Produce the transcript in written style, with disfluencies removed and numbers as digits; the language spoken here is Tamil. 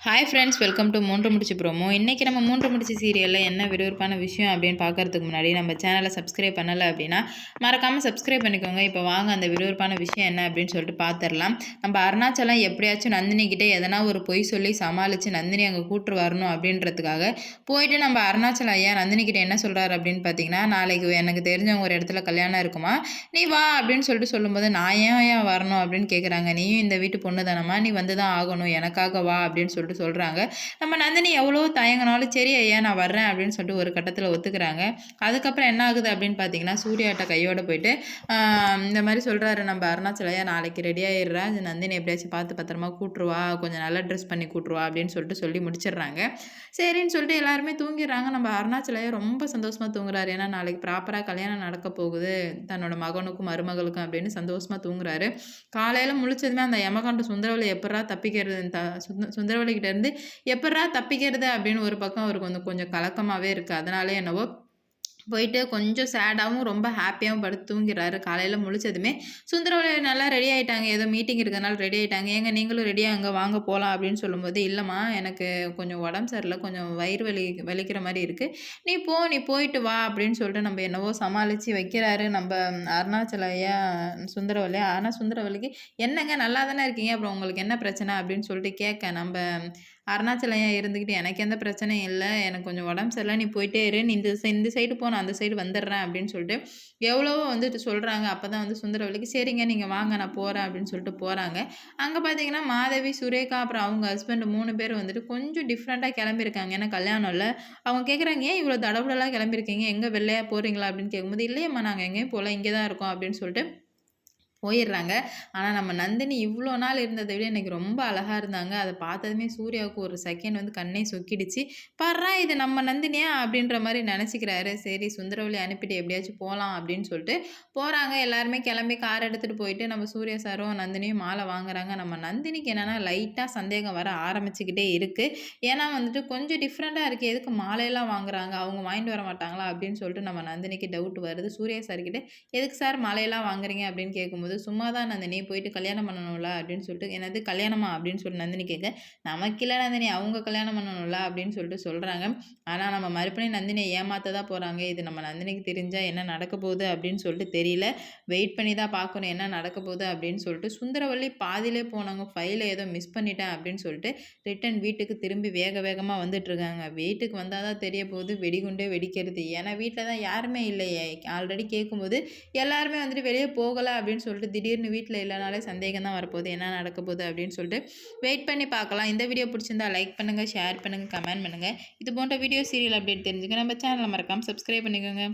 ஹாய் ஃப்ரெண்ட்ஸ், வெல்கம் டு மூன்று முடிச்சு ப்ரோமோ. இன்றைக்கி நம்ம மூன்று முடிச்சு சீரியலில் என்ன விறுவிறுப்பான விஷயம் அப்படின்னு பார்க்கறதுக்கு முன்னாடி நம்ம சேனலை சப்ஸ்கிரைப் பண்ணலை அப்படின்னா மறக்காமல் சப்ஸ்கிரைப் பண்ணிக்கோங்க. இப்போ வாங்க அந்த விறுவிறுப்பான விஷயம் என்ன அப்படின்னு சொல்லிட்டு பார்த்துடலாம். நம்ம அருணாச்சலம் எப்படியாச்சும் நந்தினிக்கிட்டே எதனா ஒரு பொய் சொல்லி சமாளித்து நந்தினி அங்கே கூட்டு வரணும் அப்படின்றதுக்காக போயிட்டு நம்ம அருணாச்சலம் ஐயா நந்தினிக்கிட்ட என்ன சொல்கிறாரு அப்படின்னு பார்த்தீங்கன்னா, நாளைக்கு எனக்கு தெரிஞ்சவங்க ஒரு இடத்துல கல்யாணம் இருக்குமா, நீ வா அப்படின்னு சொல்லிட்டு சொல்லும்போது, நான் ஏன் வரணும் அப்படின்னு கேட்குறாங்க. நீயும் இந்த வீட்டு பொண்ணு தானம்மா, நீ வந்து தான் ஆகணும், எனக்காக வா அப்படின்னு சொல்லிட்டு சொல்கிறாங்க. நம்ம நந்தினி எவ்வளோ தயங்கினாலும் சரி ஐயா நான் வர்றேன் அப்படின்னு சொல்லிட்டு ஒரு கட்டத்தில் ஒத்துக்கிறாங்க. அதுக்கப்புறம் என்ன ஆகுது அப்படின்னு பார்த்தீங்கன்னா, சூர்யாட்ட கையோட போயிட்டு இந்த மாதிரி சொல்கிறாரு நம்ம அருணாச்சலம் ஐயா, நாளைக்கு ரெடி ஆயிடுறா, நந்தினி எப்படியாச்சும் பார்த்து பத்திரமா கூட்டுருவா, கொஞ்சம் நல்லா ட்ரெஸ் பண்ணி கூட்டுருவா அப்படின்னு சொல்லிட்டு சொல்லி முடிச்சிடுறாங்க. சரின்னு சொல்லிட்டு எல்லாருமே தூங்கிடுறாங்க. நம்ம அருணாச்சலம் ஐயா ரொம்ப சந்தோஷமாக தூங்குறாரு. ஏன்னா நாளைக்கு ப்ராப்பராக கல்யாணம் நடக்க போகுது தன்னோட மகனுக்கும் மருமகளுக்கும் அப்படின்னு சந்தோஷமாக தூங்குறாரு. காலையில் முழிச்சதுமே அந்த யமகண்ட சுந்தரவலி எப்படா தப்பிக்கிறது, சுந்தரவலி கிட்ட இருந்து எப்பட்றா தப்பிக்கிறது அப்படின்னு ஒரு பக்கம் அவருக்கு வந்து கொஞ்சம் கலக்கமாகவே இருக்குது. அதனாலே என்னவோ போயிட்டு கொஞ்சம் சேடாகவும் ரொம்ப ஹாப்பியாகவும் படுத்து தூங்கிறாரு. காலையில் முழிச்சதுமே சுந்தரவலி நல்லா ரெடி ஆகிட்டாங்க, ஏதோ மீட்டிங் இருக்கிறதுனால ரெடி ஆகிட்டாங்க. ஏங்க நீங்களும் ரெடியாங்க வாங்க போகலாம் அப்படின்னு சொல்லும்போது, இல்லைம்மா எனக்கு கொஞ்சம் உடம்பு சரியில்லை, கொஞ்சம் வயிறு வலிக்கிற மாதிரி இருக்குது, நீ போயிட்டு வா அப்படின்னு சொல்லிட்டு நம்ம என்னவோ சமாளித்து வைக்கிறாரு நம்ம அருணாச்சலையா சுந்தரவலி. ஆனால் சுந்தரவலிக்கு என்னங்க நல்லா தானே இருக்கீங்க, அப்புறம் உங்களுக்கு என்ன பிரச்சனை அப்படின்னு சொல்லிட்டு கேட்க நம்ம அருணாச்சலம் இருந்துக்கிட்டு, எனக்கு எந்த பிரச்சனையும் இல்லை, எனக்கு கொஞ்சம் உடம்பு சரியில்லை, நீ போயிட்டே இரு, நீ இந்த சைடு போ, நான் அந்த சைடு வந்துடுறேன் அப்படின்னு சொல்லிட்டு எவ்வளவோ வந்துட்டு சொல்கிறாங்க. அப்போ தான் வந்து சுந்தரவலிக்கு சரிங்க நீங்கள் வாங்க நான் போகிறேன் அப்படின்னு சொல்லிட்டு போகிறாங்க. அங்கே பார்த்தீங்கன்னா மாதவி, சுரேகா அப்புறம் அவங்க ஹஸ்பண்ட் 3 பேர் வந்துட்டு கொஞ்சம் டிஃப்ரெண்ட்டாக கிளம்பியிருக்காங்க. ஏன்னா கல்யாணம் இல்லை. அவங்க கேட்குறாங்க, ஏன் இவ்வளோ தடபுடலாக கிளம்பியிருக்கீங்க, எங்கே வெள்ளையாக போகிறீங்களா அப்படின்னு கேட்கும்போது, இல்லையம்மா நாங்கள் எங்கேயும் போகல, இங்கே தான் இருக்கோம் அப்படின்னு சொல்லிட்டு போயிடுறாங்க. ஆனால் நம்ம நந்தினி இவ்வளோ நாள் இருந்ததை விட எனக்கு ரொம்ப அழகாக இருந்தாங்க. அதை பார்த்ததுமே சூர்யாவுக்கு ஒரு செகண்ட் வந்து கண்ணே சொக்கிடுச்சு. பார்றா இது நம்ம நந்தினியா அப்படின்ற மாதிரி நினச்சிக்கிறாரு. சரி சுந்தரவலி அனுப்பிட்டு எப்படியாச்சும் போகலாம் அப்படின்னு சொல்லிட்டு போகிறாங்க. எல்லாருமே கிளம்பி கார் எடுத்துகிட்டு போயிட்டு நம்ம சூர்யா சாரும் நந்தினியும் மாலை வாங்குறாங்க. நம்ம நந்தினிக்கு என்னென்னா லைட்டாக சந்தேகம் வர ஆரம்பிச்சுக்கிட்டே இருக்குது. ஏன்னா வந்துட்டு கொஞ்சம் டிஃப்ரெண்ட்டாக இருக்குது, எதுக்கு மாலையெல்லாம் வாங்குறாங்க, அவங்க வாங்கிட்டு வர மாட்டாங்களா அப்படின்னு சொல்லிட்டு நம்ம நந்தினிக்கு டவுட் வருது. சூர்யா சார்கிட்ட எதுக்கு சார் மாலையெல்லாம் வாங்குறீங்க அப்படின்னு கேட்கும்போது, சும்மா தான் நந்தினி போயிட்டு கல்யாணம் பண்ணணும்ல அப்படின்னு சொல்லிட்டு, என்னது கல்யாணமா அப்படின்னு சொல்லிட்டு நந்தினி கேட்க, நமக்கில்ல நந்தினி அவங்க கல்யாணம் பண்ணணும்ல அப்படின்னு சொல்லிட்டு சொல்கிறாங்க. ஆனால் நம்ம மறுபடியும் நந்தினியை ஏமாற்ற தான் போகிறாங்க. இது நம்ம நந்தினிக்கு தெரிஞ்சால் என்ன நடக்க போகுது அப்படின்னு சொல்லிட்டு தெரியல. வெயிட் பண்ணி தான் பார்க்கணும் என்ன நடக்க போகுது அப்படின்னு சொல்லிட்டு. சுந்தரவல்லி பாதியிலே போனாங்க, ஃபைலை ஏதோ மிஸ் பண்ணிட்டேன் அப்படின்னு சொல்லிட்டு ரிட்டன் வீட்டுக்கு திரும்பி வேக வேகமாக வந்துட்டுருக்காங்க. வீட்டுக்கு வந்தால் தான் தெரிய போகுது வெடிகுண்டே வெடிக்கிறது. ஏன்னா வீட்டில் தான் யாருமே இல்லையே. ஆல்ரெடி கேட்கும்போது எல்லாருமே வந்துட்டு வெளியே போகலை அப்படின்னு சொல்லிட்டு திடீர்னு வீட்டில் இல்லைனாலே சந்தேகம் தான் வரப்போகுது, என்ன நடக்க போகுது அப்படின்னு சொல்லிட்டு வெயிட் பண்ணி பார்க்கலாம். இந்த வீடியோ பிடிச்சிருந்தா லைக் பண்ணுங்கள், ஷேர் பண்ணுங்கள், கமெண்ட் பண்ணுங்கள். இது போன்ற வீடியோ சீரியல் அப்டேட் தெரிஞ்சுக்க நம்ம சேனலை மறக்காமல் சப்ஸ்கிரைப் பண்ணிக்கோங்க.